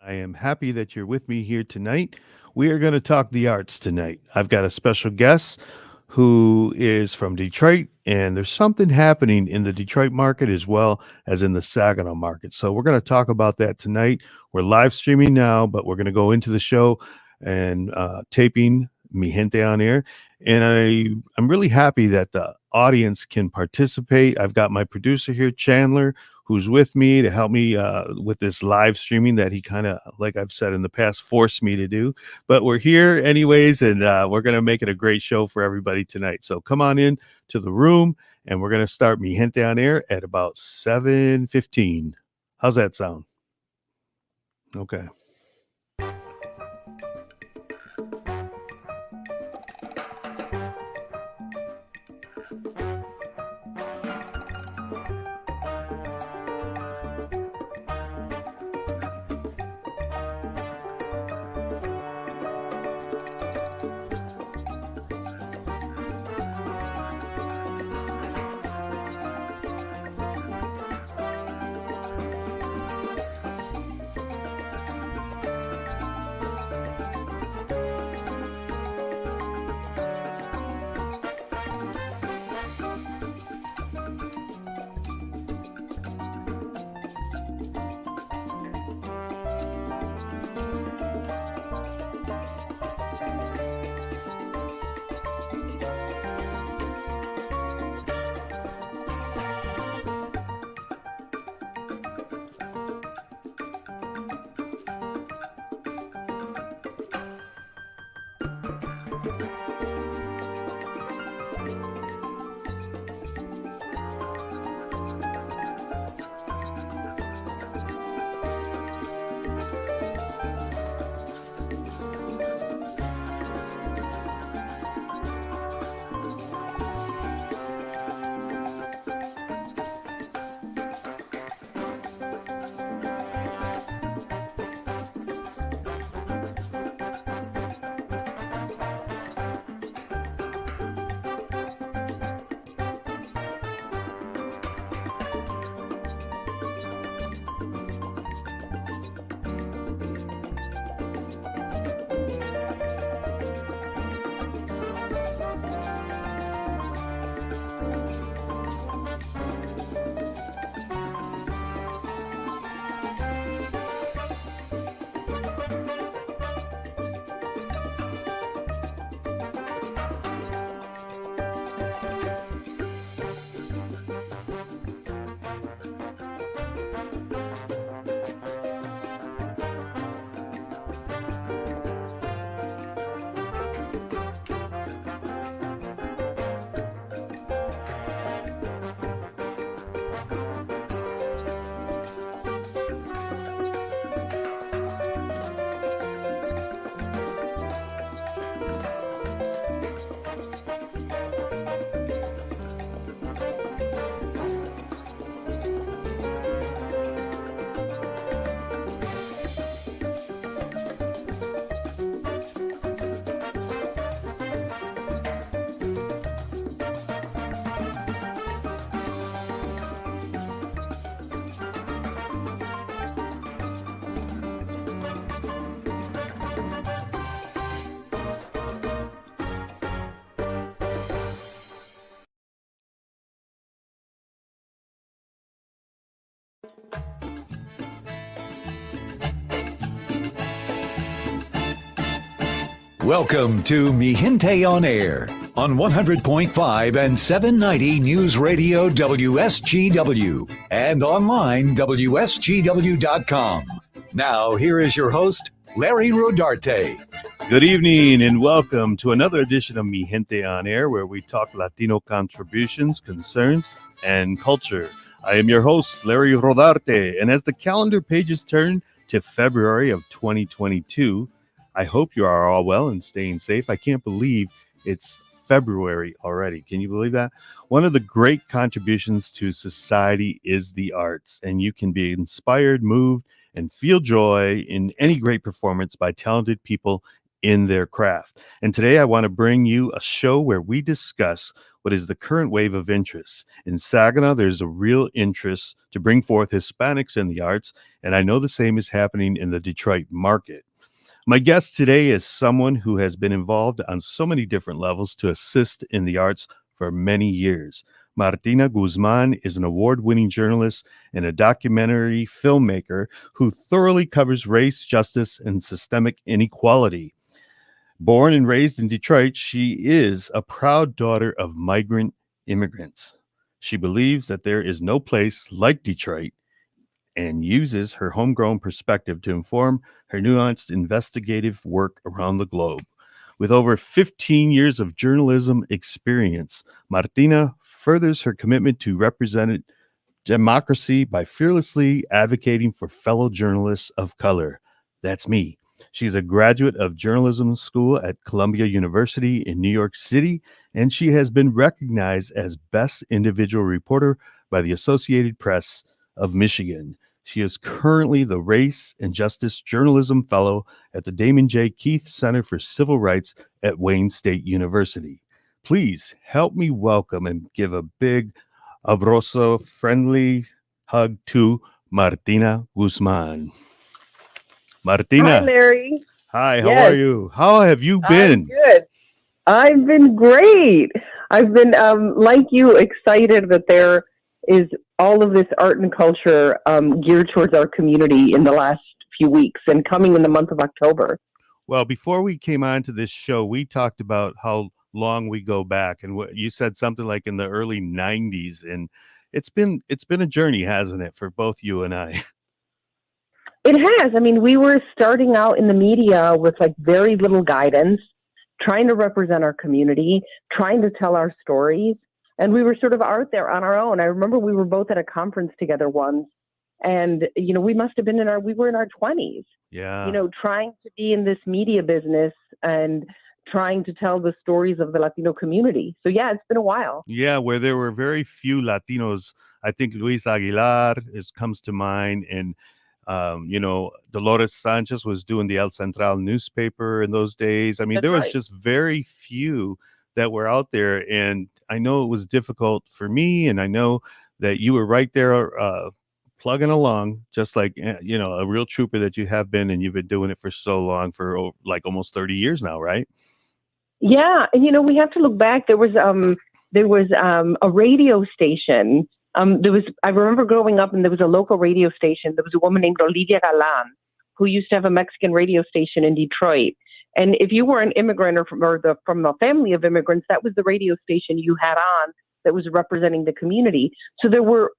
I am happy that you're with me here tonight. We are going to talk the arts tonight. I've got a special guest who is from Detroit, and there's something happening in the Detroit market as well as in the Saginaw market. So we're going to talk about that tonight. We're live streaming now, but we're going to go into the show and taping Mi Gente on Air. And I'm really happy that the audience can participate. I've got my producer here, Chandler, who's with me to help me with this live streaming that he kind of, like I've said in the past, forced me to do. But we're here anyways, and we're going to make it a great show for everybody tonight. So come on in to the room, and we're going to start Mi Gente on Air at about 7:15. How's that sound? Okay. Welcome to Mi Gente on Air on 100.5 and 790 News Radio WSGW and online WSGW.com. Now, here is your host, Larry Rodarte. Good evening and welcome to another edition of Mi Gente on Air, where we talk Latino contributions, concerns, and culture. I am your host, Larry Rodarte, and as the calendar pages turn to February of 2022, I hope you are all well and staying safe. I can't believe it's February already. Can you believe that? One of the great contributions to society is the arts, and you can be inspired, moved, and feel joy in any great performance by talented people in their craft. And today I want to bring you a show where we discuss what is the current wave of interest. In Saginaw, there's a real interest to bring forth Hispanics in the arts, and I know the same is happening in the Detroit market. My guest today is someone who has been involved on so many different levels to assist in the arts for many years. Martina Guzman is an award-winning journalist and a documentary filmmaker who thoroughly covers race, justice, and systemic inequality. Born and raised in Detroit, she is a proud daughter of migrant immigrants. She believes that there is no place like Detroit and uses her homegrown perspective to inform her nuanced investigative work around the globe. With over 15 years of journalism experience, Martina furthers her commitment to represent democracy by fearlessly advocating for fellow journalists of color. That's me. She's a graduate of journalism school at Columbia University in New York City, and she has been recognized as Best Individual Reporter by the Associated Press of Michigan. She is currently the Race and Justice Journalism Fellow at the Damon J. Keith Center for Civil Rights at Wayne State University. Please help me welcome and give a big abrazo, friendly hug to Martina Guzman. Martina. Hi, Larry. Hi, how Yes, are you? How have you I'm been? good. I've been great. I've been, like you, excited that there is all of this art and culture geared towards our community in the last few weeks and coming in the month of October. Well, before we came on to this show, we talked about how long we go back, and what you said something like in the early 90s, and it's been a journey, hasn't it, for both you and I? It has. I mean, we were starting out in the media with like very little guidance, trying to represent our community, trying to tell our stories. And we were sort of out there on our own. I remember we were both at a conference together once. And, we must have been we were in our 20s, Yeah. trying to be in this media business and trying to tell the stories of the Latino community. So, yeah, it's been a while. Yeah, where there were very few Latinos. I think Luis Aguilar comes to mind, and Dolores Sanchez was doing the El Central newspaper in those days. I mean, That's there was right. just very few that were out there, and I know it was difficult for me, and I know that you were right there plugging along, just like a real trooper that you have been, and you've been doing it for so long, for like almost 30 years now, right? Yeah, and we have to look back. There was a radio station. I remember growing up, and there was a local radio station. There was a woman named Olivia Galan who used to have a Mexican radio station in Detroit. And if you were an immigrant or from a family of immigrants, that was the radio station you had on that was representing the community. So there were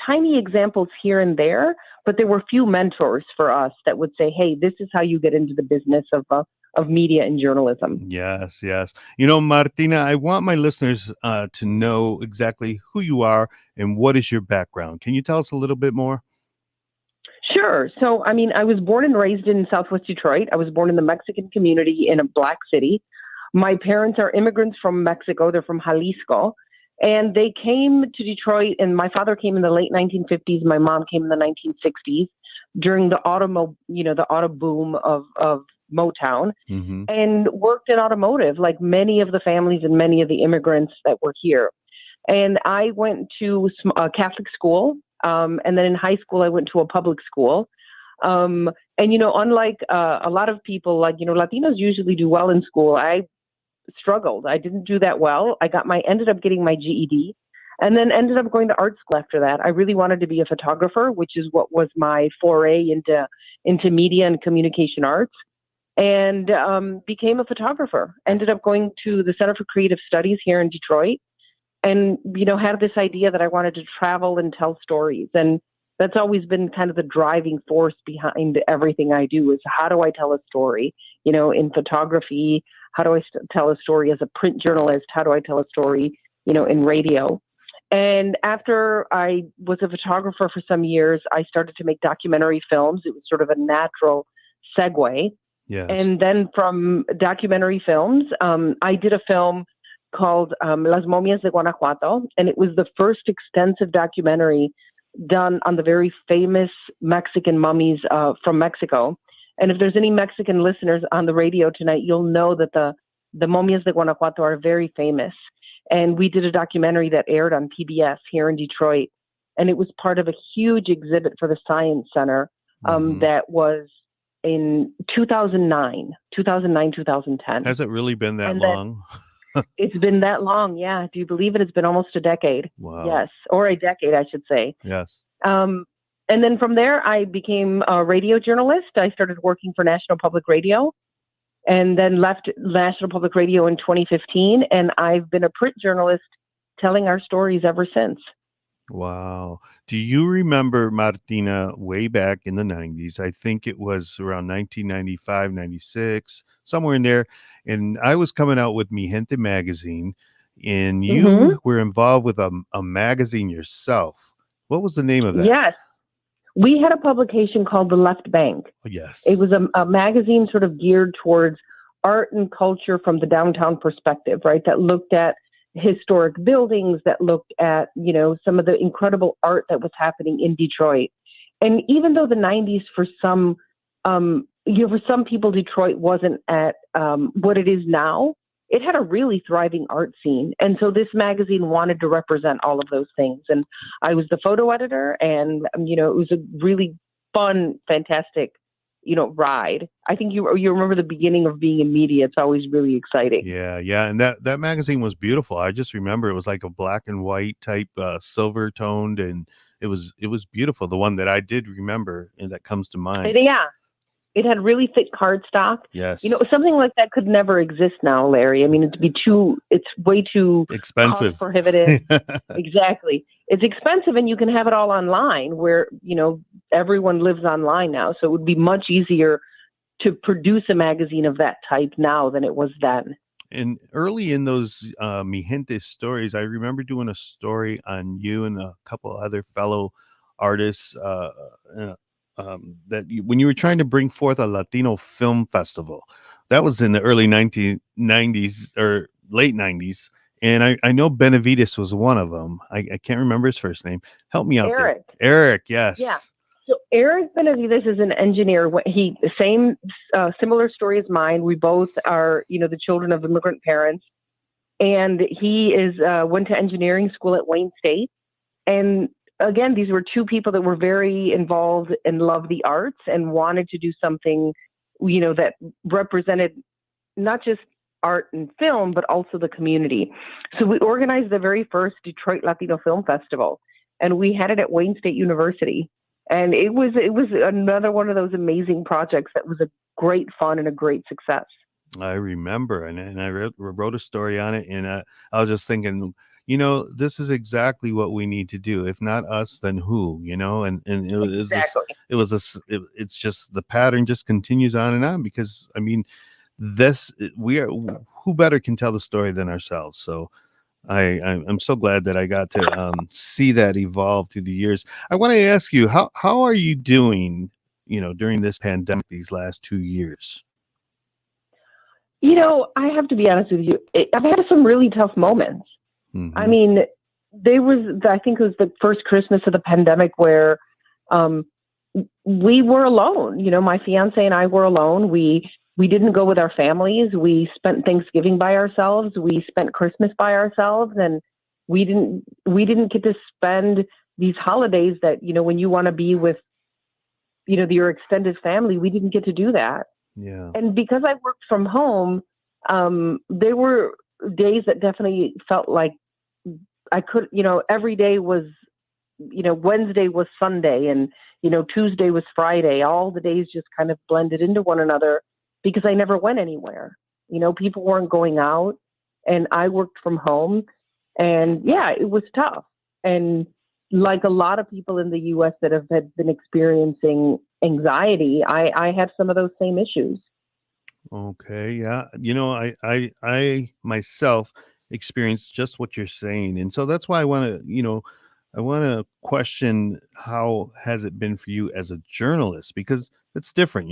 tiny examples here and there, but there were few mentors for us that would say, "Hey, this is how you get into the business of media and journalism." Yes, yes. Martina, I want my listeners to know exactly who you are and what is your background. Can you tell us a little bit more? Sure. So, I mean, I was born and raised in Southwest Detroit. I was born in the Mexican community in a black city. My parents are immigrants from Mexico. They're from Jalisco. And they came to Detroit, and my father came in the late 1950s. My mom came in the 1960s during the auto boom of Motown, Mm-hmm. and worked in automotive like many of the families and many of the immigrants that were here. And I went to a Catholic school. And then in high school, I went to a public school. And, unlike a lot of people, Latinos usually do well in school. I struggled. I didn't do that well. Ended up getting my GED, and then ended up going to art school after that. I really wanted to be a photographer, which is what was my foray into media and communication arts, and became a photographer. Ended up going to the Center for Creative Studies here in Detroit, and had this idea that I wanted to travel and tell stories. And that's always been kind of the driving force behind everything I do, is how do I tell a story, in photography? How do I tell a story as a print journalist? How do I tell a story, in radio? And after I was a photographer for some years, I started to make documentary films. It was sort of a natural segue. Yes. And then from documentary films, I did a film called Las Momias de Guanajuato, and it was the first extensive documentary done on the very famous Mexican mummies from Mexico. And if there's any Mexican listeners on the radio tonight, you'll know that the Momias de Guanajuato are very famous. And we did a documentary that aired on PBS here in Detroit. And it was part of a huge exhibit for the Science Center that was in 2010. Has it really been that And long? it's been that long, yeah. Do you believe it? It's been almost a decade. Wow. Yes, or a decade, I should say. Yes. And then from there, I became a radio journalist. I started working for National Public Radio, and then left National Public Radio in 2015. And I've been a print journalist telling our stories ever since. Wow. Do you remember, Martina, way back in the 90s? I think it was around 1995, 96, somewhere in there. And I was coming out with Mi Gente magazine, and you were involved with a magazine yourself. What was the name of that? Yes. We had a publication called The Left Bank. Yes. It was a magazine sort of geared towards art and culture from the downtown perspective, right? That looked at historic buildings, that looked at, some of the incredible art that was happening in Detroit. And even though the 90s for some people, Detroit wasn't at what it is now, it had a really thriving art scene. And so this magazine wanted to represent all of those things. And I was the photo editor, and, it was a really fun, fantastic, ride. I think you remember the beginning of being in media. It's always really exciting. Yeah. And that magazine was beautiful. I just remember it was like a black and white type, silver toned, and it was beautiful. The one that I did remember and that comes to mind. Yeah. It had really thick cardstock. Yes. Something like that could never exist now, Larry. I mean, it's way too expensive, cost prohibitive. Exactly. It's expensive, and you can have it all online where, everyone lives online now. So it would be much easier to produce a magazine of that type now than it was then. And early in those Mi Gente stories, I remember doing a story on you and a couple other fellow artists when you were trying to bring forth a Latino film festival. That was in the early 1990s or late 90s. And I know Benavides was one of them. I can't remember his first name. Help me out Eric. there. Eric, yes. Yeah. So Eric Benavides is an engineer. Similar story as mine. We both are, the children of immigrant parents. And he went to engineering school at Wayne State. And again, these were two people that were very involved and loved the arts and wanted to do something, that represented not just art and film, but also the community. So we organized the very first Detroit Latino Film Festival, and we had it at Wayne State University. And it was another one of those amazing projects that was a great fun and a great success. I remember, and I wrote a story on it, and I was just thinking, this is exactly what we need to do. If not us, then who? And it was Exactly. It's just the pattern just continues on and on, because I mean, who better can tell the story than ourselves? So I'm so glad that I got to see that evolve through the years. I want to ask you, how are you doing, during this pandemic these last 2 years? I have to be honest with you. I've had some really tough moments. Mm-hmm. I mean, I think it was the first Christmas of the pandemic where we were alone. My fiance and I were alone. We didn't go with our families. We spent Thanksgiving by ourselves. We spent Christmas by ourselves, and we didn't get to spend these holidays that, when you want to be with, your extended family. We didn't get to do that. Yeah. And because I worked from home, there were days that definitely felt like I could, every day was, Wednesday was Sunday, and, Tuesday was Friday. All the days just kind of blended into one another because I never went anywhere. People weren't going out, and I worked from home, and yeah, it was tough. And like a lot of people in the U.S. that have been experiencing anxiety, I had some of those same issues. Okay. Yeah. I myself experienced just what you're saying. And so that's why I want to question, how has it been for you as a journalist? Because it's different.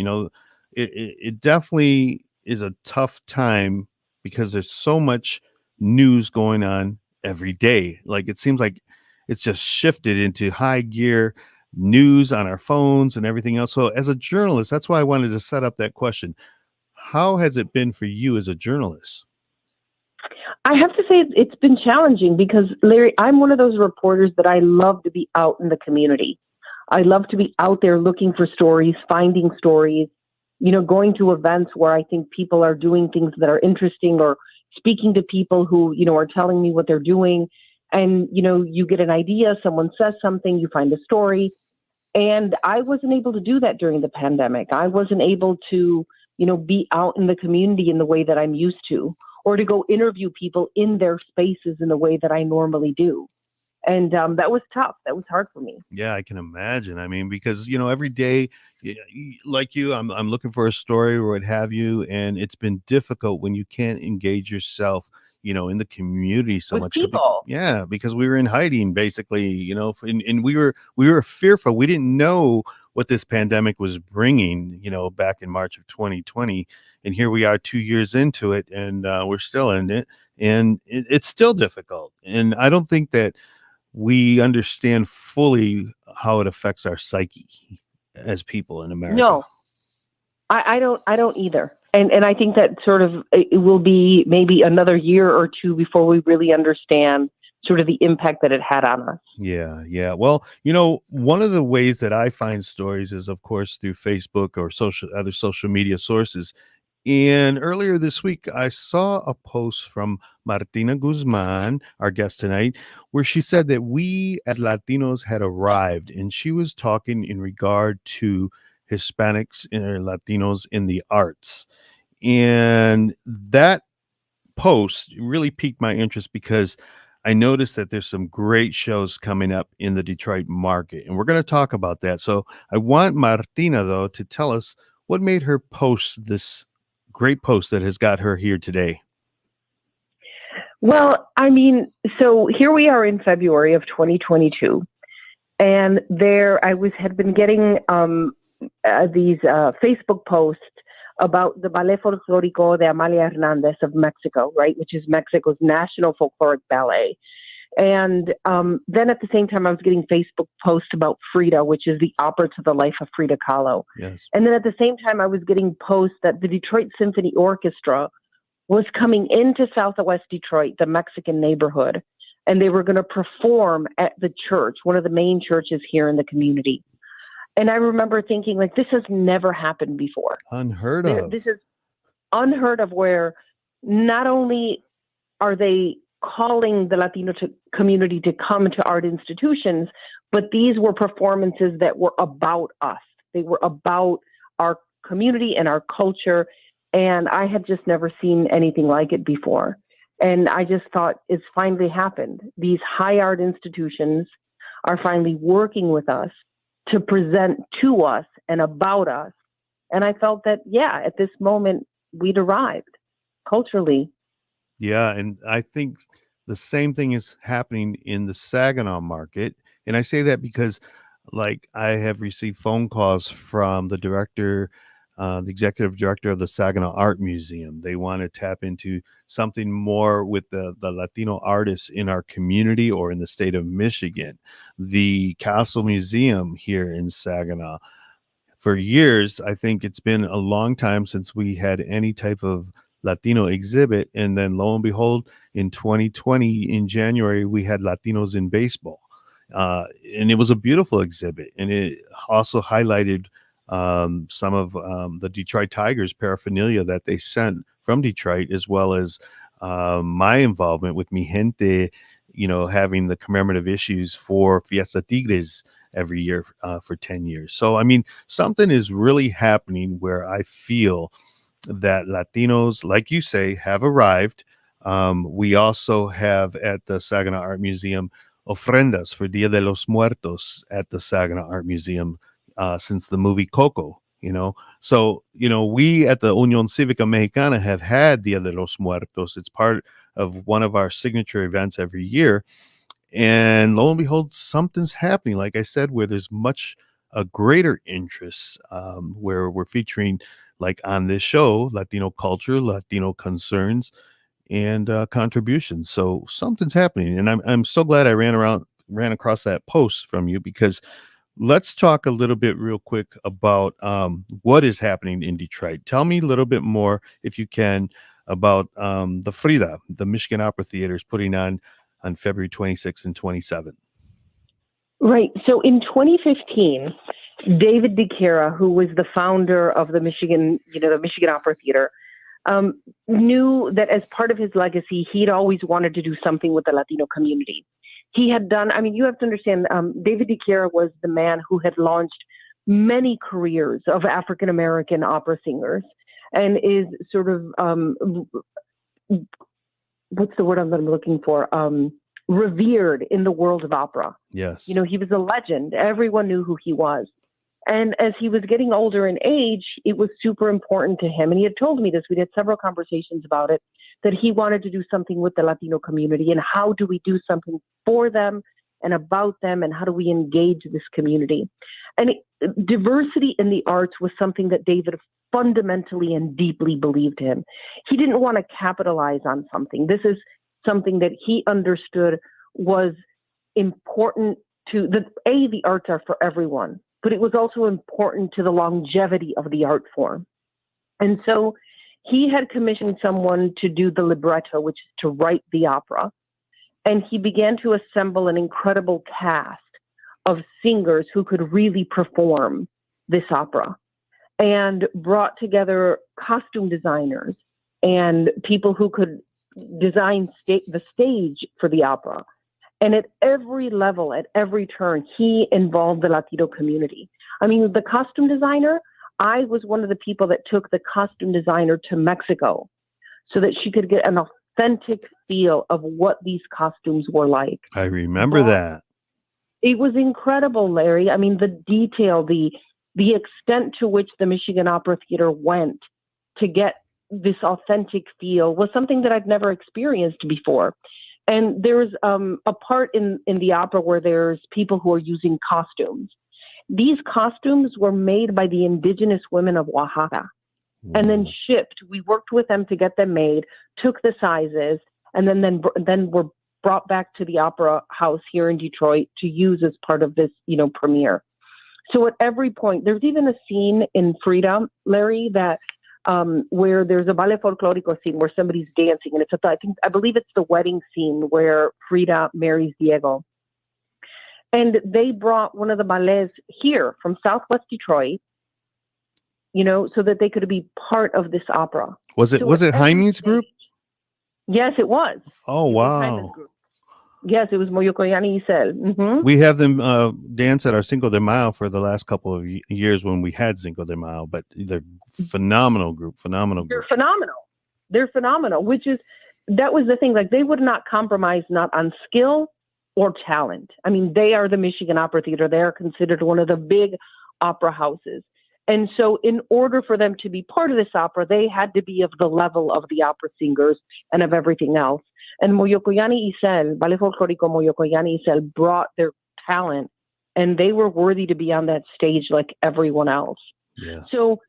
It definitely is a tough time because there's so much news going on every day. Like, it seems like it's just shifted into high gear. news on our phones and everything else. So as a journalist, that's why I wanted to set up that question. How has it been for you as a journalist? I have to say it's been challenging because, Larry, I'm one of those reporters that I love to be out in the community. I love to be out there looking for stories, finding stories, going to events where I think people are doing things that are interesting, or speaking to people who, are telling me what they're doing. And, you get an idea, someone says something, you find a story. And I wasn't able to do that during the pandemic. I wasn't able to, be out in the community in the way that I'm used to, or to go interview people in their spaces in the way that I normally do. And that was tough. That was hard for me. Yeah, I can imagine. I mean, because every day, like you, I'm looking for a story or what have you, and it's been difficult when you can't engage yourself, in the community so With much. people. Yeah, because we were in hiding basically, and we were fearful. We didn't know what this pandemic was bringing, back in March of 2020, and here we are 2 years into it, and we're still in it, and it's still difficult. And I don't think that we understand fully how it affects our psyche as people in America. No, I don't either. And I think that sort of it will be maybe another year or two before we really understand sort of the impact that it had on us. Yeah, yeah. Well, one of the ways that I find stories is, of course, through Facebook or other social media sources. And earlier this week, I saw a post from Martina Guzman, our guest tonight, where she said that we as Latinos had arrived, and she was talking in regard to Hispanics and Latinos in the arts. And that post really piqued my interest because I noticed that there's some great shows coming up in the Detroit market, and we're going to talk about that. So I want Martina, though, to tell us what made her post this great post that has got her here today. Well, I mean, so here we are in February of 2022, and there I had been getting these Facebook posts about the Ballet Folklorico de Amalia Hernandez of Mexico, right, which is Mexico's national folkloric ballet. And then at the same time, I was getting Facebook posts about Frida, which is the opera to the life of Frida Kahlo. Yes. And then at the same time, I was getting posts that the Detroit Symphony Orchestra was coming into Southwest Detroit, the Mexican neighborhood, and they were going to perform at the church, one of the main churches here in the community. And I remember thinking, like, this has never happened before. Unheard of. This is unheard of, where not only are they calling the Latino community to come to art institutions, but these were performances that were about us. They were about our community and our culture. And I had just never seen anything like it before. And I just thought, it's finally happened. These high art institutions are finally working with us to present to us and about us. And I felt that, yeah, at this moment, we'd arrived culturally. Yeah, and I think the same thing is happening in the Saginaw market. And I say that because, like, I have received phone calls from the executive director of the Saginaw Art Museum. They want to tap into something more with the Latino artists in our community or in the state of Michigan. The Castle Museum here in Saginaw. For years, I think it's been a long time since we had any type of Latino exhibit. And then lo and behold, in 2020, in January, we had Latinos in baseball. And it was a beautiful exhibit. And it also highlighted some of the Detroit Tigers paraphernalia that they sent from Detroit, as well as my involvement with Mi Gente, having the commemorative issues for Fiesta Tigres every year for 10 years. So, I mean, something is really happening where I feel that Latinos, like you say, have arrived. We also have at the Saginaw Art Museum ofrendas for Dia de los Muertos at the Saginaw Art Museum since the movie Coco, So, we at the Unión Cívica Mexicana have had Dia de los Muertos. It's part of one of our signature events every year. And lo and behold, something's happening, like I said, where there's much a greater interest, where we're featuring, like on this show, Latino culture, Latino concerns, and contributions. So something's happening. And I'm so glad I ran across that post from you, because let's talk a little bit real quick about what is happening in Detroit. Tell me a little bit more, if you can, about the Frida, the Michigan Opera Theater is putting on February 26th and 27th. Right. So in 2015, David DiChiara, who was the founder of the Michigan Opera Theater, knew that as part of his legacy, he'd always wanted to do something with the Latino community. He had done, I mean, you have to understand, David DiChiara was the man who had launched many careers of African-American opera singers and is sort of, what's the word I'm looking for? Revered in the world of opera. Yes. You know, he was a legend. Everyone knew who he was. And as he was getting older in age, it was super important to him. And he had told me this. We had several conversations about it, that he wanted to do something with the Latino community. And how do we do something for them and about them? And how do we engage this community? And diversity in the arts was something that David fundamentally and deeply believed in. He didn't want to capitalize on something. This is something that he understood was important to the arts are for everyone, but it was also important to the longevity of the art form. And so he had commissioned someone to do the libretto, which is to write the opera. And he began to assemble an incredible cast of singers who could really perform this opera, and brought together costume designers and people who could design the stage for the opera. And at every level, at every turn, he involved the Latino community. I mean, the costume designer, I was one of the people that took the costume designer to Mexico so that she could get an authentic feel of what these costumes were like. I remember that. It was incredible, Larry. I mean, the detail, the extent to which the Michigan Opera Theater went to get this authentic feel was something that I'd never experienced before. And there's a part in the opera where there's people who are using costumes. These costumes were made by the indigenous women of Oaxaca and then shipped. We worked with them to get them made, took the sizes, and then were brought back to the Opera House here in Detroit to use as part of this, premiere. So at every point, there's even a scene in Frida, Larry, that where there's a Ballet Folklorico scene where somebody's dancing, and I believe it's the wedding scene where Frida marries Diego. And they brought one of the ballets here from Southwest Detroit, so that they could be part of this opera. Was it Jaime's group? Yes, it was. Oh, wow. Yes, it was Moyokoyani Isel. Mm-hmm. We have them dance at our Cinco de Mayo for the last couple of years when we had Cinco de Mayo, but they're phenomenal group. They're phenomenal, that was the thing. Like, they would not compromise, not on skill or talent. I mean, they are the Michigan Opera Theater. They are considered one of the big opera houses. And so in order for them to be part of this opera, they had to be of the level of the opera singers and of everything else. And Moyokoyani Isel, Ballet Folklorico Moyokoyani Isel, brought their talent, and they were worthy to be on that stage like everyone else. Yes. So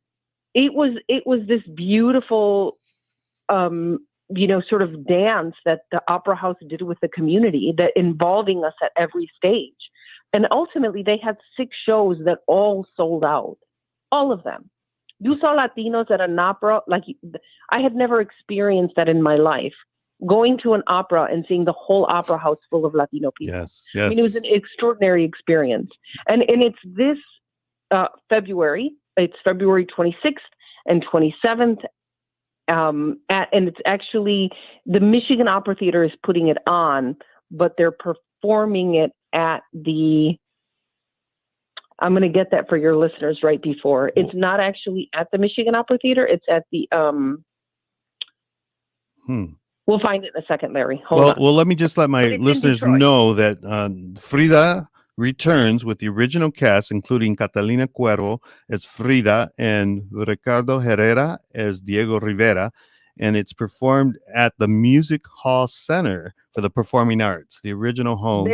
it was this beautiful, sort of dance that the Opera House did with the community, that involving us at every stage. And ultimately, they had 6 shows that all sold out, all of them. You saw Latinos at an opera, like I had never experienced that in my life. Going to an opera and seeing the whole opera house full of Latino people. Yes. I mean, it was an extraordinary experience. And it's this February. It's February 26th and 27th. And it's actually, the Michigan Opera Theater is putting it on, but they're performing it at I'm going to get that for your listeners right before. It's not actually at the Michigan Opera Theater. It's at the, We'll find it in a second, Larry. Hold on. Well, let me just let my listeners know that Frida returns with the original cast, including Catalina Cuervo as Frida and Ricardo Herrera as Diego Rivera, and it's performed at the Music Hall Center for the Performing Arts, the original home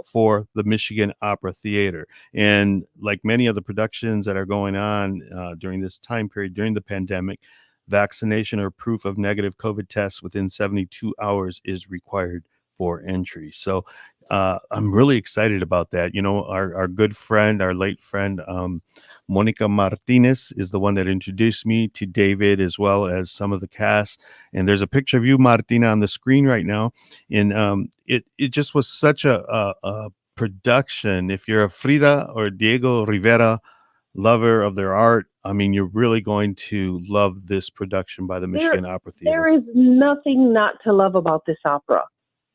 for the Michigan Opera Theater. And like many other productions that are going on during this time period, during the pandemic, vaccination or proof of negative COVID tests within 72 hours is required for entry. So I'm really excited about that. You know, our good friend, our late friend, Monica Martinez is the one that introduced me to David as well as some of the cast. And there's a picture of you, Martina, on the screen right now. And it just was such a production. If you're a Frida or Diego Rivera lover of their art, I mean, you're really going to love this production by the There, Michigan Opera there Theater. is nothing not to love about this opera.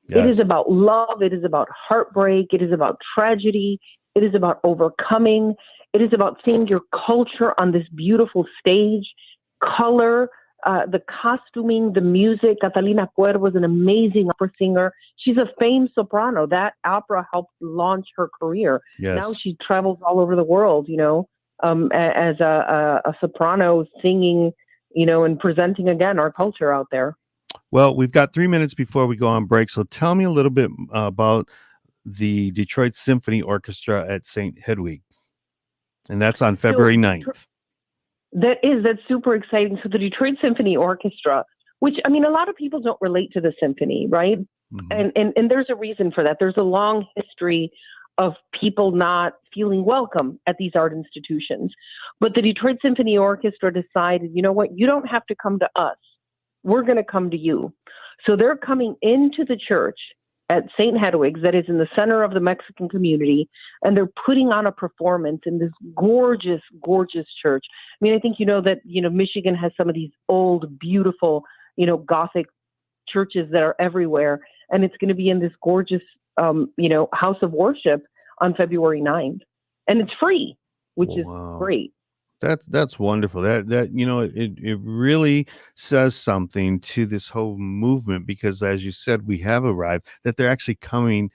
It is Yes. about love. It is about heartbreak. It is about tragedy. It is about overcoming. It is about seeing your culture on this beautiful stage, color, the costuming, the music. Catalina Cuervo is an amazing opera singer. She's a famed soprano. That opera helped launch her career. Now Yes. she travels all over the world, as a soprano singing, and presenting again our culture out there. Well, we've got 3 minutes before we go on break. So tell me a little bit about the Detroit Symphony Orchestra at St. Hedwig. And that's on So February 9th. that's super exciting. So the Detroit Symphony Orchestra, which I mean, a lot of people don't relate to the symphony, right? Mhm. And there's a reason for that. There's a long history of people not feeling welcome at these art institutions. But the Detroit Symphony Orchestra decided, you know what, you don't have to come to us. We're going to come to you. So they're coming into the church at St. Hedwig's, that is in the center of the Mexican community, and they're putting on a performance in this gorgeous, gorgeous church. I mean, I think you know that, Michigan has some of these old, beautiful, Gothic churches that are everywhere, and it's going to be in this gorgeous, house of worship on February 9th. And it's free, which is Wow. great. That's wonderful. It really says something to this whole movement because, as you said, we have arrived that they're actually coming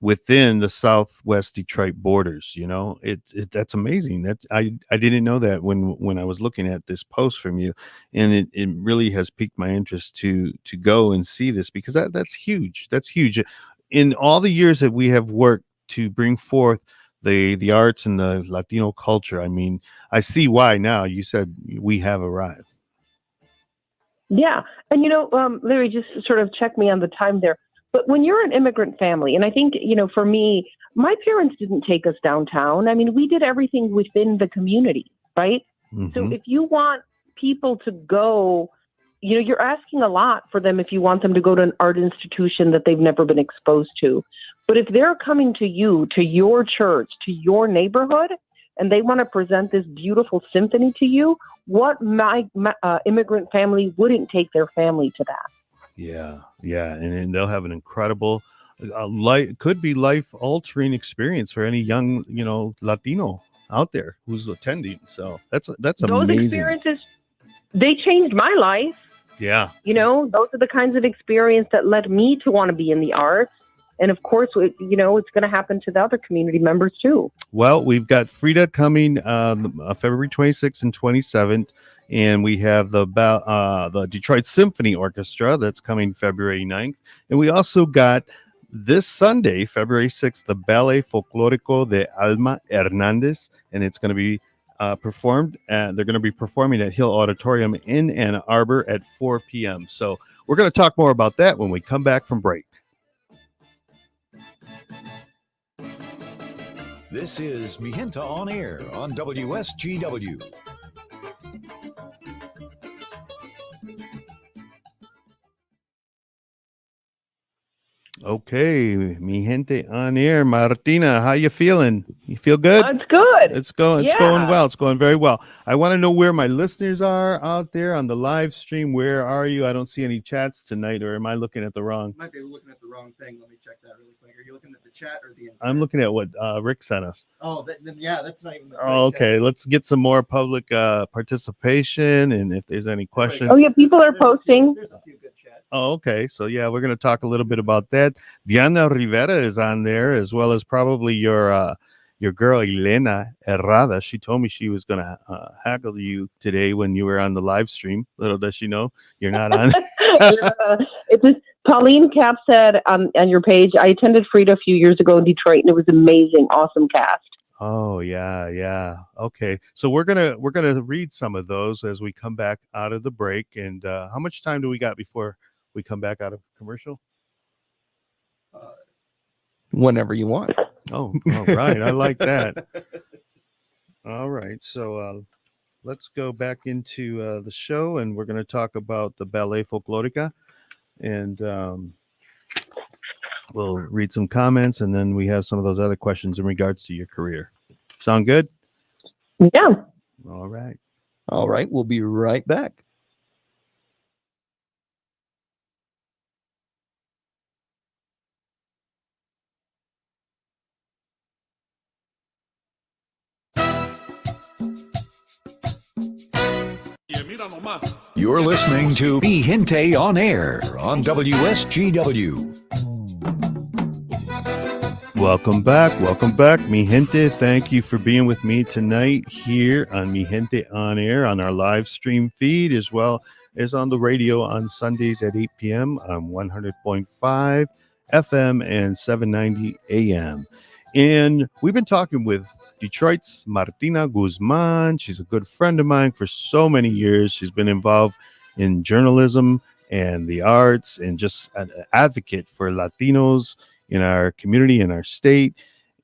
within the Southwest Detroit borders. That's amazing. I didn't know that when I was looking at this post from you, and it really has piqued my interest to go and see this because that's huge. That's huge. In all the years that we have worked to bring forth the arts and the Latino culture, I mean, I see why now. You said we have arrived. Yeah. And, Larry, just sort of check me on the time there. But when you're an immigrant family, and I think, for me, my parents didn't take us downtown. I mean, we did everything within the community, right? So Hmm. if you want people to go, you're asking a lot for them if you want them to go to an art institution that they've never been exposed to. But if they're coming to you, to your church, to your neighborhood, and they want to present this beautiful symphony to you, what my immigrant family wouldn't take their family to that? Yeah, yeah, and they'll have an incredible, could be life altering experience for any young, Latino out there who's attending. So that's Those amazing. experiences, they changed my life. Yeah. Those are the kinds of experience that led me to want to be in the arts. And of course, it's going to happen to the other community members too. Well, we've got Frida coming February 26th and 27th, and we have the Detroit Symphony Orchestra that's coming February 9th. And we also got this Sunday, February 6th, the Ballet Folklorico de Alma Hernandez, and it's going to be performed. They're going to be performing at Hill Auditorium in Ann Arbor at 4 p.m. So we're going to talk more about that when we come back from break. This is Gente On Air on WSGW. Okay, mi gente on air. Martina, how you feeling? You feel good? It's good. It's going Yeah. well. It's going very well. I want to know where my listeners are out there on the live stream. Where are you? I don't see any chats tonight, or am I looking at the wrong? Might be looking at the wrong thing. Let me check that really quick. Are you looking at the chat or the? I'm looking at what Rick sent us. Oh, then yeah, that's not even. The Oh, okay. chat. Let's get some more public participation, and if there's any questions. Oh yeah, people are posting. There's a few good chats. Oh, okay. So yeah, we're going to talk a little bit about that. Diana Rivera is on there, as well as probably your girl Elena Herrada. She told me she was going to haggle you today when you were on the live stream. Little does she know you're not on. It's just, Pauline Cap said on your page, I attended Frida a few years ago in Detroit, and it was amazing, awesome cast. Oh yeah. Okay, so we're gonna read some of those as we come back out of the break. And how much time do we got before we come back out of commercial? whenever you want. Oh, all right. I like that. All right. So let's go back into the show, and we're going to talk about the Ballet Folklorica. And we'll read some comments, and then we have some of those other questions in regards to your career. Sound good? Yeah. All right. All right, we'll be right back. You're listening to Gente On Air on WSGW. Welcome back, mi gente. Thank you for being with me tonight here on Mi Gente On Air on our live stream feed, as well as on the radio on Sundays at 8 p.m. on 100.5 FM and 790 AM. And we've been talking with Detroit's Martina Guzman. She's a good friend of mine for so many years. She's been involved in journalism and the arts and just an advocate for Latinos in our community, in our state.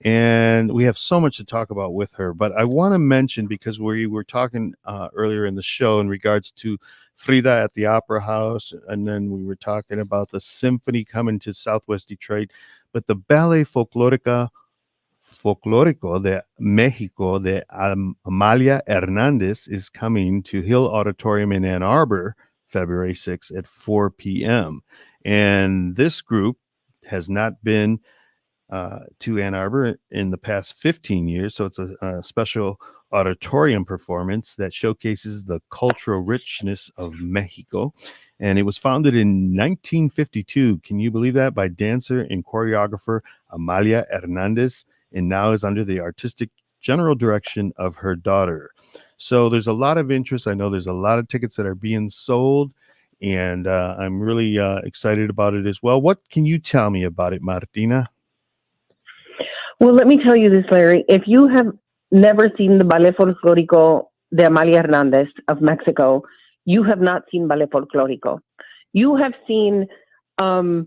And we have so much to talk about with her. But I want to mention, because we were talking earlier in the show in regards to Frida at the Opera House, and then we were talking about the symphony coming to Southwest Detroit. But the Ballet Folklorico de Mexico de Amalia Hernandez is coming to Hill Auditorium in Ann Arbor, February 6th at 4 p.m. And this group has not been to Ann Arbor in the past 15 years. So it's a special auditorium performance that showcases the cultural richness of Mexico. And it was founded in 1952. Can you believe that? By dancer and choreographer Amalia Hernandez, and now is under the artistic general direction of her daughter. So there's a lot of interest. I know there's a lot of tickets that are being sold, and I'm really excited about it as well. What can you tell me about it, Martina? Well, let me tell you this, Larry. If you have never seen the Ballet Folklorico de Amalia Hernandez of Mexico, you have not seen Ballet Folklorico. You have seen some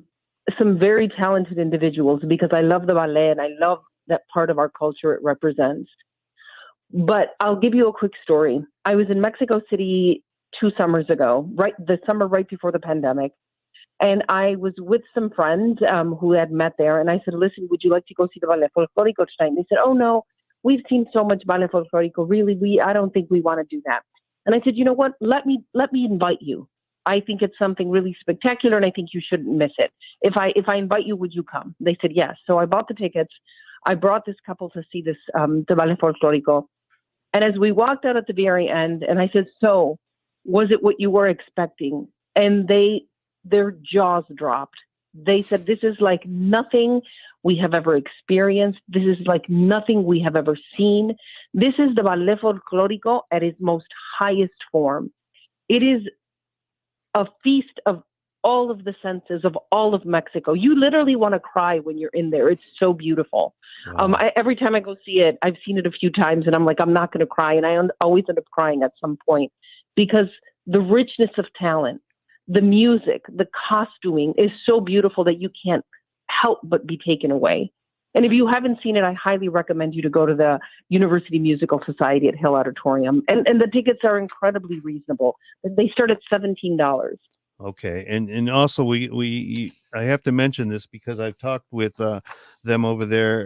very talented individuals, because I love the ballet and I love that part of our culture it represents. But I'll give you a quick story. I was in Mexico City 2 summers ago, the summer right before the pandemic. And I was with some friends who had met there. And I said, listen, would you like to go see the Ballet Folklorico tonight? And they said, oh, no, we've seen so much Ballet Folklorico. Really, I don't think we want to do that. And I said, you know what? Let me invite you. I think it's something really spectacular, and I think you shouldn't miss it. If I invite you, would you come? They said yes. So I bought the tickets. I brought this couple to see this the Ballet Folklorico. And as we walked out at the very end, and I said, so was it what you were expecting? And their jaws dropped. They said, this is like nothing we have ever experienced. This is like nothing we have ever seen. This is the Ballet Folklorico at its most highest form. It is a feast of all of the senses of all of Mexico. You literally want to cry when you're in there. It's so beautiful. Wow. Every time I go see it, I've seen it a few times, and I'm like, I'm not going to cry. And I always end up crying at some point, because the richness of talent, the music, the costuming is so beautiful that you can't help but be taken away. And if you haven't seen it, I highly recommend you to go to the University Musical Society at Hill Auditorium. And the tickets are incredibly reasonable. They start at $17. Okay, and also I have to mention this because I've talked with them over there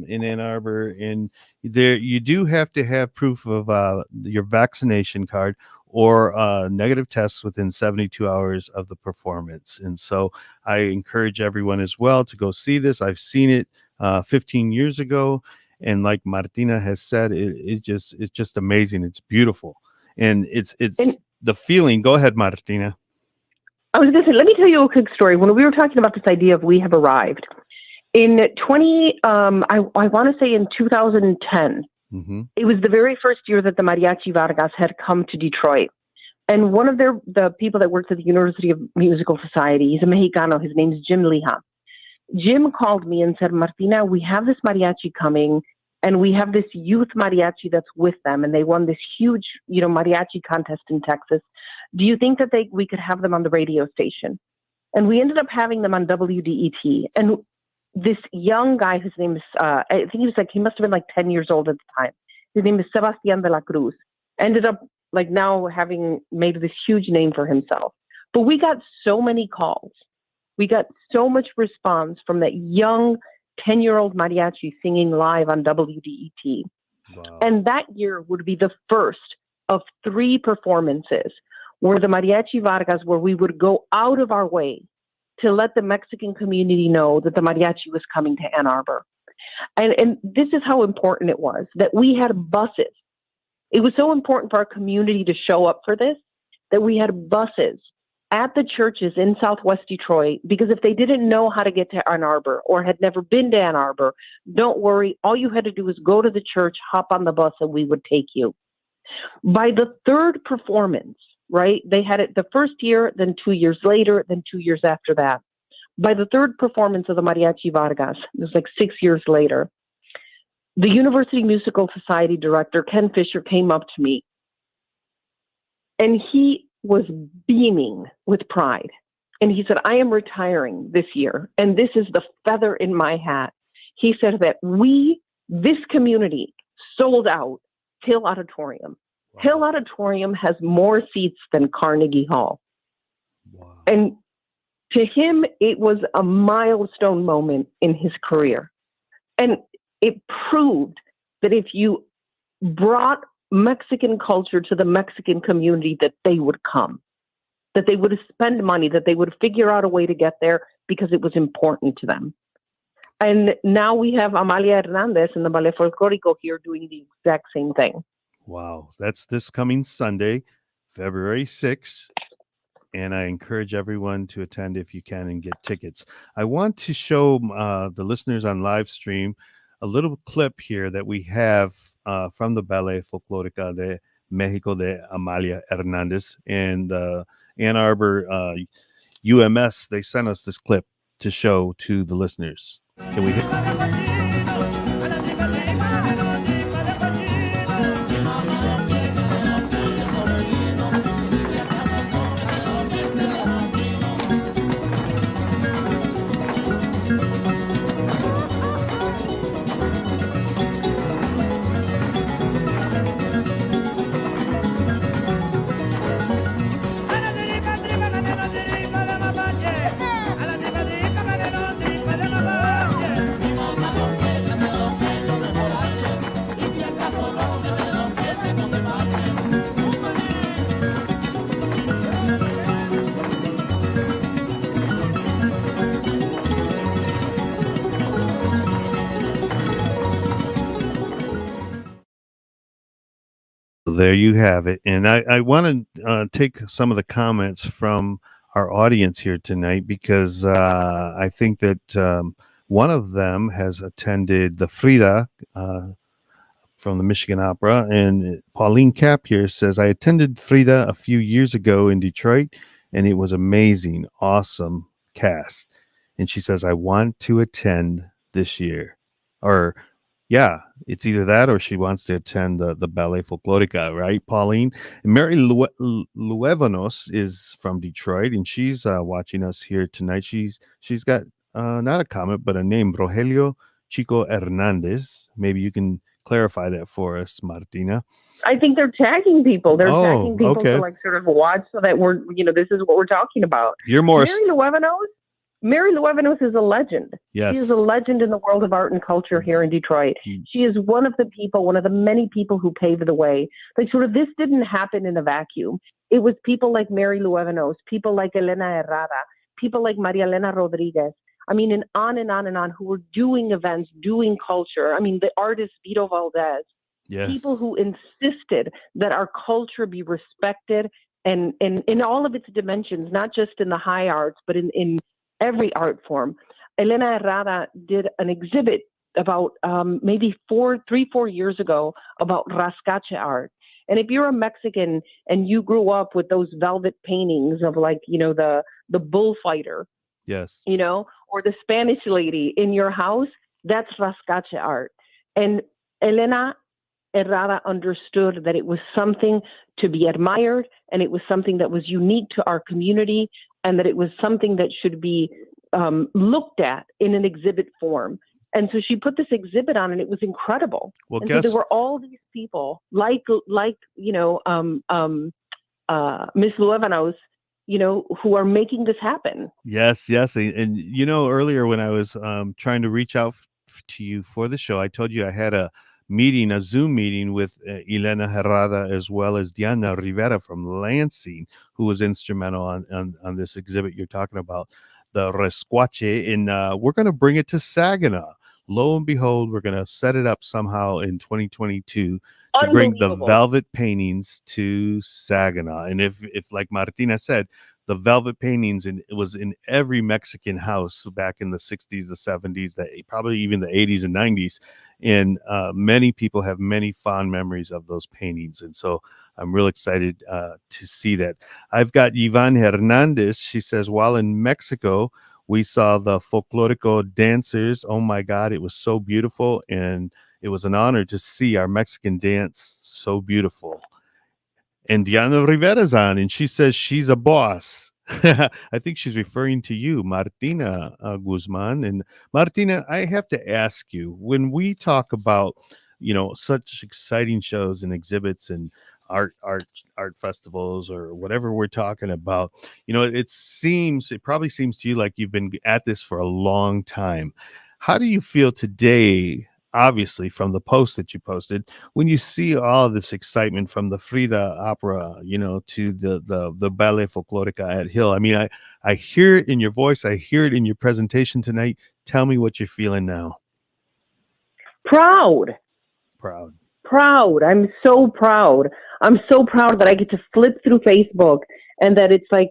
in Ann Arbor, and there you do have to have proof of your vaccination card or negative tests within 72 hours of the performance. And so I encourage everyone as well to go see this. I've seen it 15 years ago, and like Martina has said, it's just amazing. It's beautiful, and it's the feeling. Go ahead, Martina. I was going to say, let me tell you a quick story. When we were talking about this idea of we have arrived in I want to say in 2010, it was the very first year that the Mariachi Vargas had come to Detroit. And one of the people that works at the University of Musical Society, he's a Mexicano, his name's Jim Lija. Jim called me and said, Martina, we have this mariachi coming, and we have this youth mariachi that's with them, and they won this huge, mariachi contest in Texas. Do you think that we could have them on the radio station? And we ended up having them on WDET. And this young guy, his name is, I think he must have been like 10 years old at the time. His name is Sebastian de la Cruz. Ended up like now having made this huge name for himself. But we got so many calls. We got so much response from that young 10-year-old mariachi singing live on WDET. Wow. And that year would be the first of 3 performances where the Mariachi Vargas, where we would go out of our way to let the Mexican community know that the mariachi was coming to Ann Arbor. And this is how important it was, that we had buses. It was so important for our community to show up for this, that we had buses at the churches in Southwest Detroit, because if they didn't know how to get to Ann Arbor or had never been to Ann Arbor, don't worry. All you had to do was go to the church, hop on the bus, and we would take you. By the 3rd performance, right, they had it the first year, then 2 years later, then 2 years after that. By the 3rd performance of the Mariachi Vargas, it was like 6 years later, the University Musical Society director, Ken Fisher, came up to me, and he was beaming with pride. And he said, I am retiring this year, and this is the feather in my hat. He said that this community, sold out Hill Auditorium. Wow. Hill Auditorium has more seats than Carnegie Hall. Wow. And to him, it was a milestone moment in his career. And it proved that if you brought Mexican culture to the Mexican community, that they would come, that they would spend money, that they would figure out a way to get there because it was important to them. And now we have Amalia Hernandez and the Ballet Folklorico here doing the exact same thing. Wow. That's this coming Sunday, February 6th. And I encourage everyone to attend if you can and get tickets. I want to show the listeners on live stream a little clip here that we have from the Ballet Folklorica de Mexico de Amalia Hernandez and Ann Arbor UMS. They sent us this clip to show to the listeners. Can we hear? There you have it. And I want to take some of the comments from our audience here tonight because I think that one of them has attended the Frida from the Michigan Opera. And Pauline Cap here says, I attended Frida a few years ago in Detroit, and it was amazing, awesome cast. And she says, I want to attend this year. Or yeah, it's either that or she wants to attend the Ballet Folklorica, right, Pauline? And Mary Luevanos is from Detroit, and she's watching us here tonight. She's got not a comment, but a name, Rogelio Chico Hernandez. Maybe you can clarify that for us, Martina. I think they're tagging people. They're tagging people okay. to like sort of watch so that we're, this is what we're talking about. You're more... Mary Luevanos is a legend. Yes. She is a legend in the world of art and culture here in Detroit. She is one of the many people who paved the way. Like sort of this didn't happen in a vacuum. It was people like Mary Luevanos, people like Elena Herrera, people like Maria Elena Rodriguez. I mean, and on and on and on, who were doing events, doing culture. I mean, the artist Vito Valdez. Yes. People who insisted that our culture be respected and in all of its dimensions, not just in the high arts, but in every art form. Elena Herrera did an exhibit about maybe 4 years ago about rascache art. And if you're a Mexican and you grew up with those velvet paintings of like, the bullfighter, yes, or the Spanish lady in your house, that's rascache art. And Elena Herrera understood that it was something to be admired and it was something that was unique to our community and that it was something that should be looked at in an exhibit form. And so she put this exhibit on, and it was incredible. Well, and so there were all these people, like Miss Luevanos, who are making this happen. Yes, yes. And earlier when I was trying to reach out to you for the show, I told you I had a Zoom meeting with Elena Herrada as well as Diana Rivera from Lansing, who was instrumental on this exhibit you're talking about, the Resquache. And we're going to bring it to Saginaw. Lo and behold, we're going to set it up somehow in 2022 to bring the velvet paintings to Saginaw. And if like Martina said, the velvet paintings, and it was in every Mexican house back in the 60s, the 70s, probably even the 80s and 90s. And many people have many fond memories of those paintings. And so I'm real excited to see that. I've got Yvonne Hernandez. She says, while in Mexico, we saw the Folklorico dancers. Oh my God, it was so beautiful. And it was an honor to see our Mexican dance so beautiful. And Diana Rivera's on, and she says she's a boss. I think she's referring to you, Martina Guzman. And Martina, I have to ask you, when we talk about, such exciting shows and exhibits and art festivals or whatever we're talking about, it probably seems to you like you've been at this for a long time. How do you feel today, obviously from the post that you posted, when you see all this excitement from the Frida opera, to the Ballet Folklorico at Hill? I mean, I hear it in your voice. I hear it in your presentation tonight. Tell me what you're feeling now. Proud. I'm so proud. I'm so proud that I get to flip through Facebook and that it's like,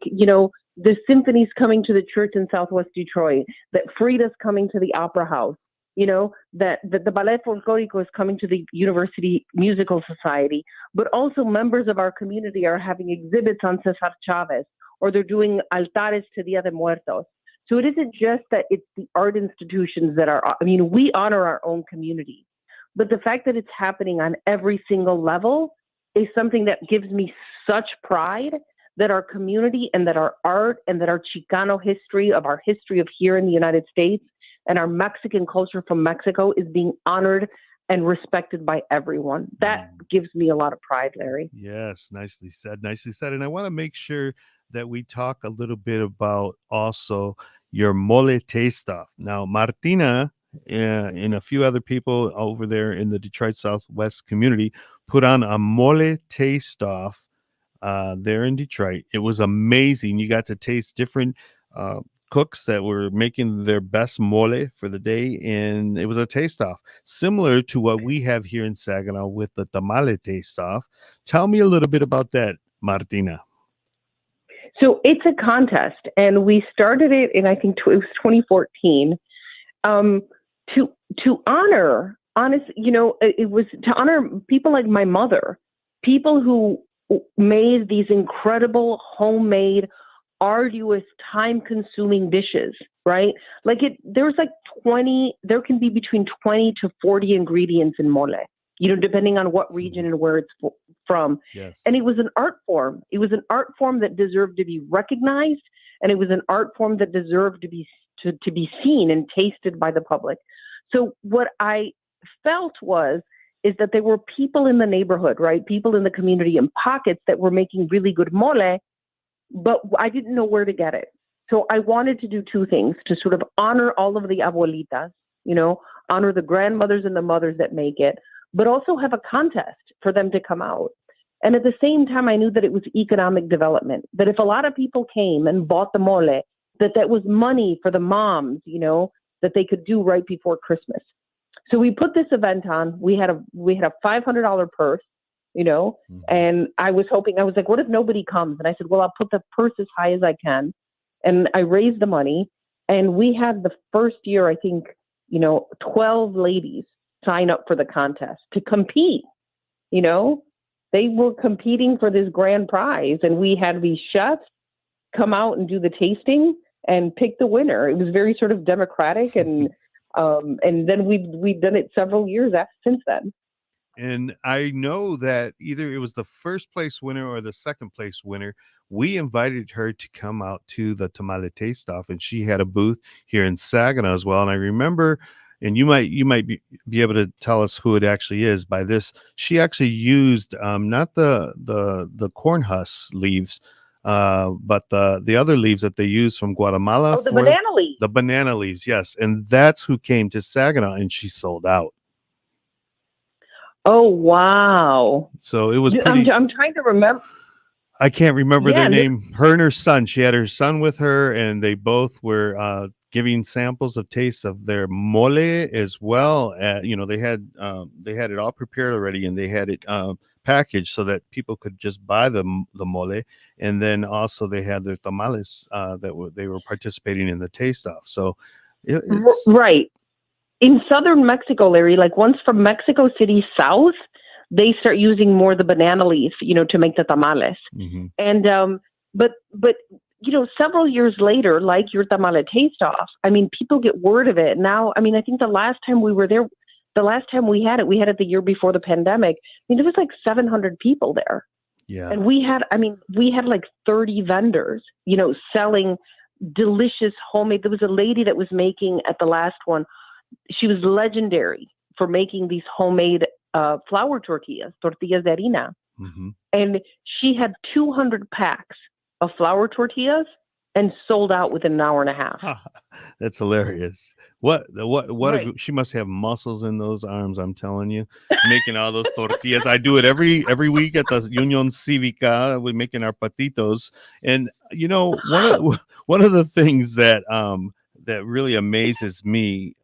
the symphony's coming to the church in Southwest Detroit, that Frida's coming to the Opera House, that the Ballet Folklorico is coming to the University Musical Society, but also members of our community are having exhibits on Cesar Chavez, or they're doing altares to Dia de Muertos. So it isn't just that it's the art institutions that are, we honor our own community, but the fact that it's happening on every single level is something that gives me such pride that our community and that our art and that our Chicano history, of our history of here in the United States, and our Mexican culture from Mexico is being honored and respected by everyone. That gives me a lot of pride, Larry. Yes, nicely said. And I want to make sure that we talk a little bit about also your mole taste-off. Now, Martina and a few other people over there in the Detroit Southwest community put on a mole taste-off there in Detroit. It was amazing. You got to taste different cooks that were making their best mole for the day, and it was a taste-off similar to what we have here in Saginaw with the tamale taste-off. Tell me a little bit about that, Martina. So it's a contest, and we started it in, I think, it was 2014, to honor, it was to honor people like my mother, people who made these incredible homemade, arduous, time-consuming dishes, right? There can be between 20 to 40 ingredients in mole, depending on what region and where it's from. Yes. And it was an art form. It was an art form that deserved to be recognized, and it was an art form that deserved to be seen and tasted by the public. So what I felt is that there were people in the neighborhood, right? People in the community in pockets that were making really good mole, but I didn't know where to get it. So I wanted to do two things: to sort of honor all of the abuelitas, honor the grandmothers and the mothers that make it, but also have a contest for them to come out. And at the same time, I knew that it was economic development, that if a lot of people came and bought the mole, that was money for the moms, that they could do right before Christmas. So we put this event on. We had a $500 purse, and I was like, what if nobody comes? And I said, well, I'll put the purse as high as I can. And I raised the money, and we had the first year, I think, 12 ladies sign up for the contest to compete. They were competing for this grand prize, and we had these chefs come out and do the tasting and pick the winner. It was very sort of democratic, and then we've done it several years since then. And I know that either it was the first place winner or the second place winner we invited her to come out to the Tamale Taste Off, and she had a booth here in Saginaw as well. And I remember, and you might be able to tell us who it actually is by this. She actually used not the corn husk leaves, but the other leaves that they use from Guatemala. Oh, the banana leaf. The banana leaves, yes. And that's who came to Saginaw, and she sold out. Oh, wow. So it was pretty. I'm trying to remember. I can't remember Yeah, their name. Her and her son. She had her son with her, and they both were giving samples of tastes of their mole as well. They had it all prepared already, and they had it packaged so that people could just buy the mole. And then also they had their tamales they were participating in the taste off. So it's Right. In southern Mexico, Larry, like once from Mexico City south, they start using more the banana leaf, to make the tamales. Mhm. And but several years later, like your tamale taste off, I mean, people get word of it now. I mean, I think the last time we were there, the last time we had it the year before the pandemic. I mean, there was like 700 people there. Yeah. And we had like 30 vendors, selling delicious homemade. There was a lady that was making at the last one. She was legendary for making these homemade flour tortillas de harina. Mm-hmm. And she had 200 packs of flour tortillas and sold out within an hour and a half. That's hilarious. What Right. she must have muscles in those arms, I'm telling you, making all those tortillas. I do it every week at the Union Civica. We're making our patitos. And one of the things that really amazes me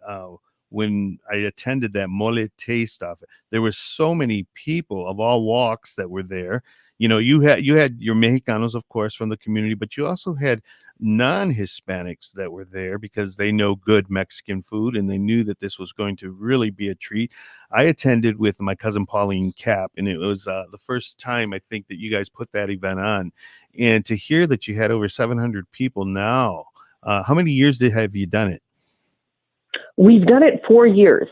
when I attended that mole taste off, there were so many people of all walks that were there. You had your Mexicanos, of course, from the community, but you also had non-Hispanics that were there because they know good Mexican food and they knew that this was going to really be a treat. I attended with my cousin Pauline Cap, and it was the first time I think that you guys put that event on. And to hear that you had over 700 people now, how many years have you done it? We've done it 4 years.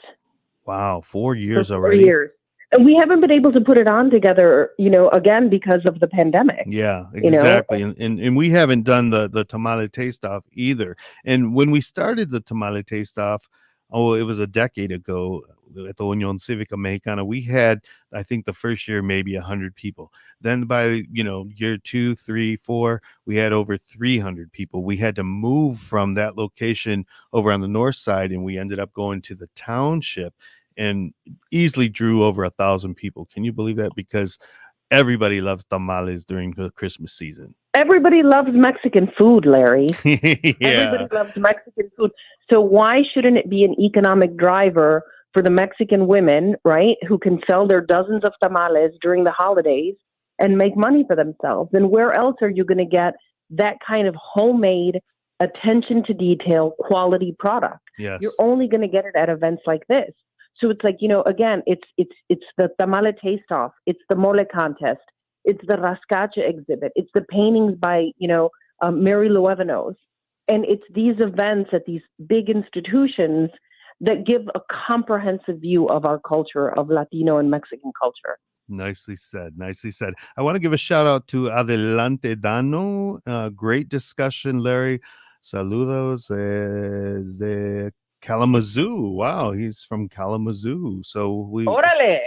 Wow, 4 years For 4 already. years. And we haven't been able to put it on together, again, because of the pandemic. Yeah, exactly. And we haven't done the tamale taste off either. And when we started the tamale taste off, it was a decade ago at the Union Cívica Mexicana. We had, I think, the first year maybe 100 people. Then by year 2, 3, 4, we had over 300 people. We had to move from that location over on the north side, and we ended up going to the township, and easily drew over 1,000 people. Can you believe that? Because everybody loves tamales during the Christmas season. Everybody loves Mexican food, Larry. Yeah. Everybody loves Mexican food. So why shouldn't it be an economic driver for the Mexican women, right, who can sell their dozens of tamales during the holidays and make money for themselves? And where else are you going to get that kind of homemade, attention to detail, quality product? Yes. You're only going to get it at events like this. So it's like, again, it's the tamale taste off. It's the mole contest. It's the rascacha exhibit. It's the paintings by, Mary Lou Evanos. And it's these events at these big institutions that give a comprehensive view of our culture, of Latino and Mexican culture. Nicely said. Nicely said. I want to give a shout out to Adelante Dano. Great discussion, Larry. Saludos desde Kalamazoo. Wow, he's from Kalamazoo. So Órale!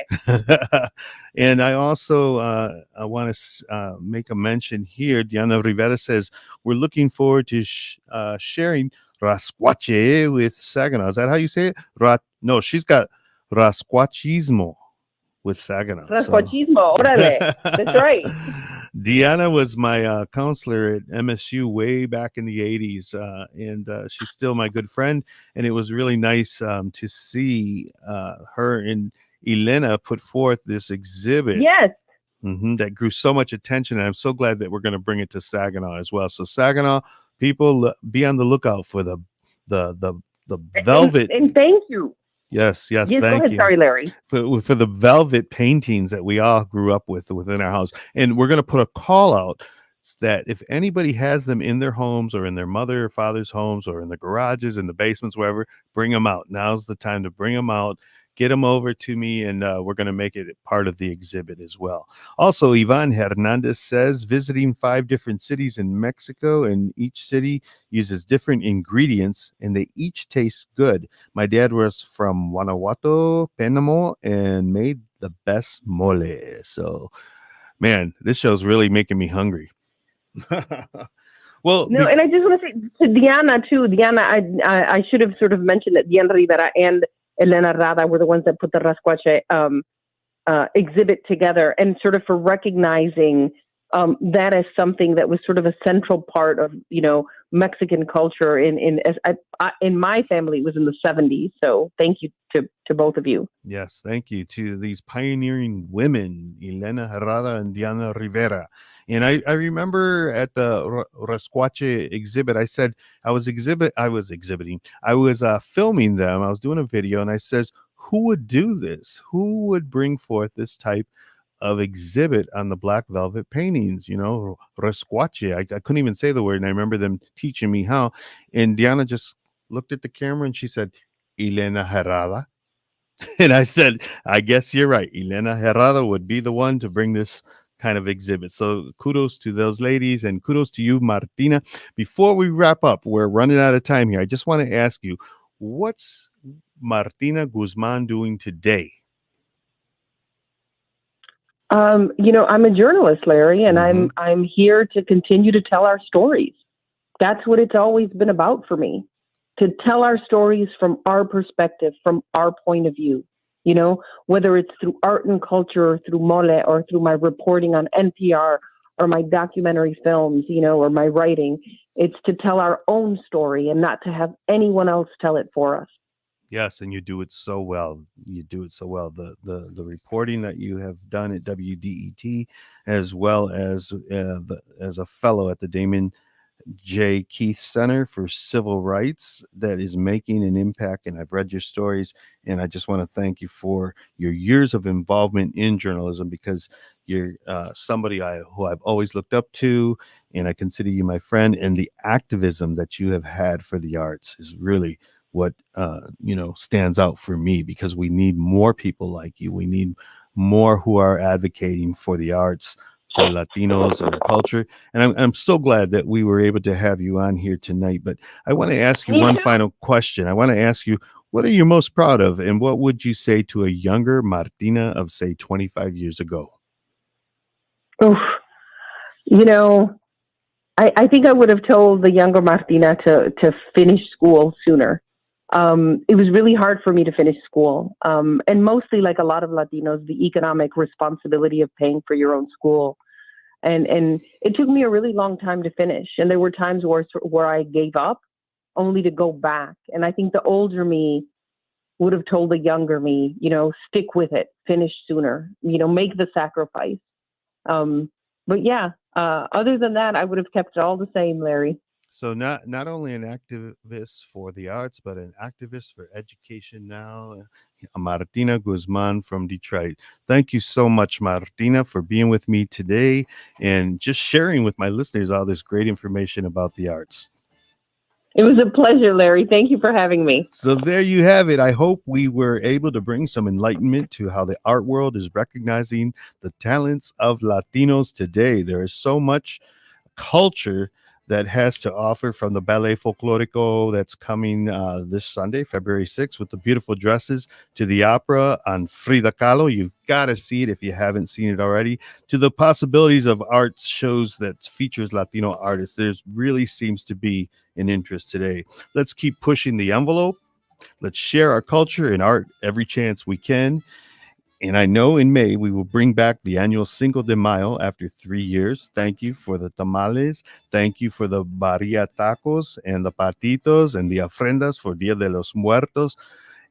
And I also I want to make a mention here. Diana Rivera says, we're looking forward to sharing rascuache with Saginaw. Is that how you say it? No, she's got rascuachismo with Saginaw. Rascuachismo, órale. That's right. Deanna was my counselor at MSU way back in the 80s, and she's still my good friend. And it was really nice to see her and Elena put forth this exhibit. Yes. That grew so much attention, and I'm so glad that we're going to bring it to Saginaw as well. So Saginaw people, be on the lookout for the velvet. And thank you. Yes, Go thank ahead. you. Sorry, Larry. For the velvet paintings that we all grew up with within our house. And we're going to put a call out that if anybody has them in their homes or in their mother or father's homes or in the garages, in the basements, wherever, bring them out. Now's the time to bring them out. get them over to me, and we're going to make it part of the exhibit as well. Also, Ivan Hernandez says visiting 5 different cities in Mexico, and each city uses different ingredients, and they each taste good. My dad was from Guanajuato, Penamo, and made the best mole. So, man, this show's really making me hungry. Well, No, and I just want to say to Diana too. Diana, I should have sort of mentioned that Diana Rivera and Elena Rada were the ones that put the Rascuache exhibit together, and sort of for recognizing that as something that was sort of a central part of Mexican culture. In my family, it was in the 70s. So thank you to both of you. Yes, thank you to these pioneering women, Elena Herrada and Diana Rivera. And I remember at the Rascuache exhibit, I said I was exhibiting. I was filming them. I was doing a video, and I says, who would do this? Who would bring forth this type of exhibit on the black velvet paintings? Rascuache. I couldn't even say the word, and I remember them teaching me how. And Diana just looked at the camera and she said, Elena Herrada. And I said, I guess you're right. Elena Herrada would be the one to bring this kind of exhibit. So kudos to those ladies, and kudos to you, Martina. Before we wrap up, we're running out of time here. I just want to ask you, what's Martina Guzman doing today? I'm a journalist, Larry, and I'm here to continue to tell our stories. That's what it's always been about for me. To tell our stories from our perspective, from our point of view, whether it's through art and culture, or through mole, or through my reporting on NPR, or my documentary films, or my writing. It's to tell our own story and not to have anyone else tell it for us. Yes, and you do it so well. You do it so well. The reporting that you have done at WDET, as well as as a fellow at the Damon J. Keith Center for Civil Rights, that is making an impact. And I've read your stories, and I just want to thank you for your years of involvement in journalism, because you're somebody who I've always looked up to, and I consider you my friend. And the activism that you have had for the arts is really what stands out for me, because we need more people like you. We need more who are advocating for the arts, for Latinos and our culture. And I'm so glad that we were able to have you on here tonight. But I want to ask you one final question. I want to ask you, what are you most proud of, and what would you say to a younger Martina of, say, 25 years ago? Oof. I think I would have told the younger Martina to finish school sooner. It was really hard for me to finish school. And mostly, like a lot of Latinos, the economic responsibility of paying for your own school. And it took me a really long time to finish. And there were times where I gave up only to go back. And I think the older me would have told the younger me, stick with it, finish sooner, make the sacrifice. But yeah, other than that, I would have kept it all the same, Larry. So not only an activist for the arts, but an activist for education now. Martina Guzman from Detroit. Thank you so much, Martina, for being with me today and just sharing with my listeners all this great information about the arts. It was a pleasure, Larry. Thank you for having me. So there you have it. I hope we were able to bring some enlightenment to how the art world is recognizing the talents of Latinos today. There is so much culture that has to offer, from the Ballet Folklorico that's coming this Sunday, February 6th, with the beautiful dresses, to the opera on Frida Kahlo. You've got to see it if you haven't seen it already, to the possibilities of art shows that features Latino artists. There's really seems to be an interest today. Let's keep pushing the envelope. Let's share our culture and art every chance we can. And I know in May, we will bring back the annual Cinco de Mayo after 3 years. Thank you for the tamales. Thank you for the barilla tacos and the patitos and the ofrendas for Dia de los Muertos.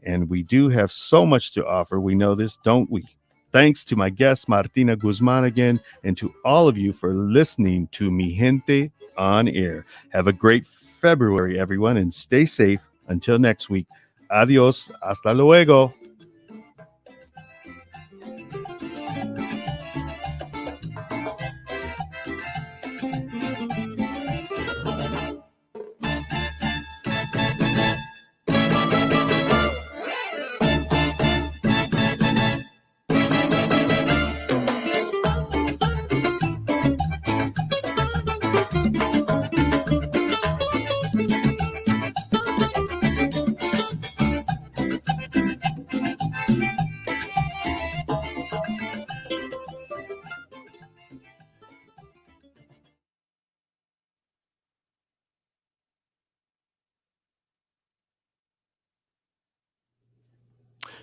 And we do have so much to offer. We know this, don't we? Thanks to my guest, Martina Guzman, again, and to all of you for listening to Mi Gente on Air. Have a great February, everyone, and stay safe until next week. Adios. Hasta luego.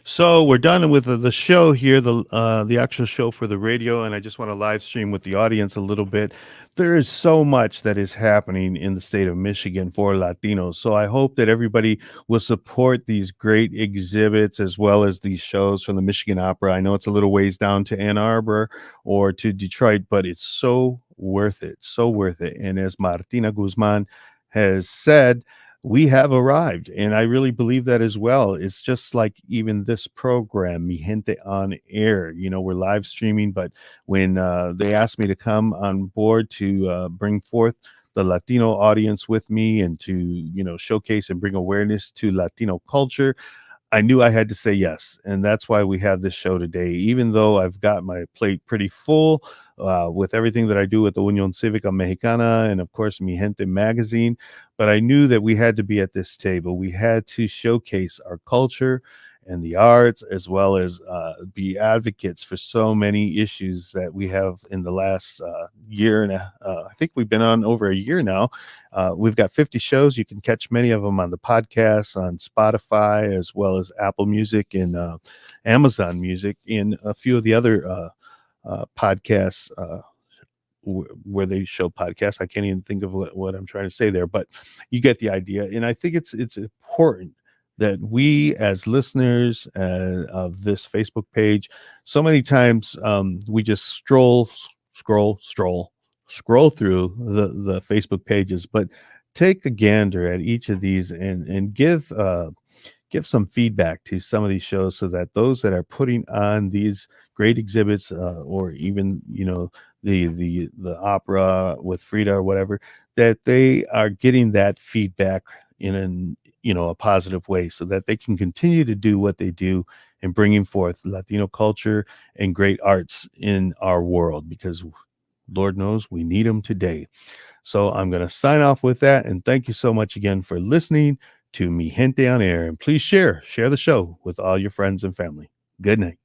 So we're done with the show here, the actual show for the radio, and I just want to live stream with the audience a little bit. There is so much that is happening in the state of Michigan for Latinos. So I hope that everybody will support these great exhibits as well as these shows from the Michigan Opera. I know it's a little ways down to Ann Arbor or to Detroit, but it's so worth it, so worth it. And as Martina Guzman has said, we have arrived, and I really believe that as well. It's just like even this program, Mi Gente On Air. We're live streaming, but when they asked me to come on board to bring forth the Latino audience with me and to showcase and bring awareness to Latino culture, I knew I had to say yes, and that's why we have this show today. Even though I've got my plate pretty full with everything that I do with the Unión Cívica Mexicana and, of course, Mi Gente magazine, but I knew that we had to be at this table. We had to showcase our culture and the arts, as well as be advocates for so many issues that we have in the last year. And I think we've been on over a year now. We've got 50 shows. You can catch many of them on the podcast, on Spotify, as well as Apple Music and Amazon Music, and a few of the other podcasts where they show podcasts. I can't even think of what I'm trying to say there, but you get the idea. And I think it's important that we as listeners of this Facebook page, so many times we just scroll through the Facebook pages, but take a gander at each of these and give some feedback to some of these shows so that those that are putting on these great exhibits or even the opera with Frida or whatever, that they are getting that feedback in a positive way so that they can continue to do what they do in bringing forth Latino culture and great arts in our world, because Lord knows we need them today. So I'm going to sign off with that, and thank you so much again for listening to Mi Gente On Air, and please share the show with all your friends and family. Good night.